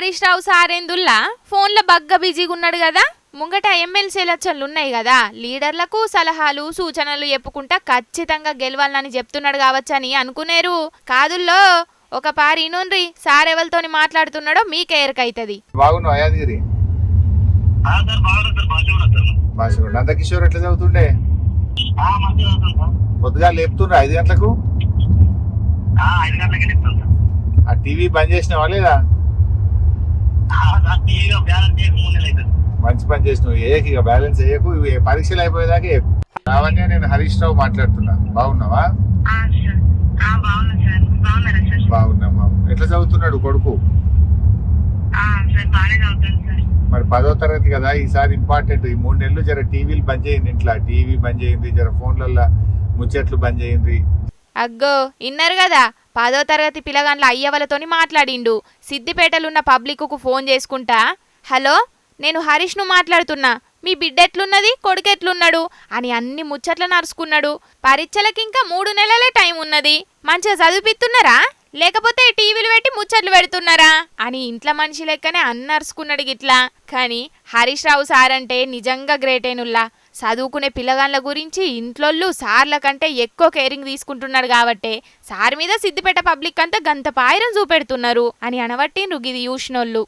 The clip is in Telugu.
హరీష్ రావు సారేందుల్లా ఫోన్లో బగ్గ బిజీగా ఉన్నాడు కదా. ముంగట ఎమ్మెల్సీ ఎలక్షన్లు ఉన్నాయి కదా, లీడర్లకు సలహాలు సూచనలు చెప్పుకుంటా ఖచ్చితంగా గెలవాలని చెప్తున్నాడు కావచ్చని అనుకునేరు. కాదుల్లో ఒక పారి నూన్రి సారెవలతోని మాట్లాడుతున్నాడో మీకే ఎరకైతది. నందకిషోర్ ఎట్లా చదువుతుండే? పొద్దుగా లేపుతుండ్రా 5 గంటలకు? ఆ టీవీ బంద్ చేసినావా లేదా? మంచి పని చేసినావు. ఇక బ్యాలెన్స్ వేయకు, పరీక్షలు అయిపోయేదాకా రావని. నేను హరీష్ రావు మాట్లాడుతున్నా. బాగున్నావా? బాగున్నామా. ఎట్లా చదువుతున్నాడు కొడుకు? మరి 10వ తరగతి కదా, ఈసారి ఇంపార్టెంట్. ఈ 3 నెలలు జర టీవీలు బంద్ చేయండి, ఇంట్లో టీవీ బంద్ చేయండి, జర ఫోన్లల్లో ముచ్చట్లు బంద్ చేయండి. అగ్గో ఇన్నారు కదా, 10వ తరగతి పిల్లగాండ్ల అయ్యవలతోని మాట్లాడిండు. సిద్దిపేటలున్న పబ్లిక్కు ఫోన్ చేసుకుంటా, హలో నేను హరీష్ను మాట్లాడుతున్నా, మీ బిడ్డ ఎట్లున్నది, కొడుకు ఎట్లున్నాడు అని అన్ని ముచ్చట్లు నరుచుకున్నాడు. పరీక్షలకి ఇంకా 3 నెలలే టైం ఉన్నది, మంచిగా చదివిపిస్తున్నారా లేకపోతే టీవీలు పెట్టి ముచ్చట్లు పెడుతున్నారా అని ఇంట్లో మనిషి లెక్కనే అన్నరుచుకున్నాడు గిట్లా. కానీ హరీష్ రావు సార్ అంటే నిజంగా గ్రేటేనుల్లా. చదువుకునే పిల్లగాళ్ళ గురించి ఇంట్లోళ్ళు సార్ల కంటే ఎక్కువ కేరింగ్ తీసుకుంటున్నాడు కాబట్టే సార్ మీద సిద్దిపేట పబ్లిక్ అంతా గంత పాయిరం చూపెడుతున్నారు అని అనబట్టిండ్రు గిది చూసినోళ్ళు.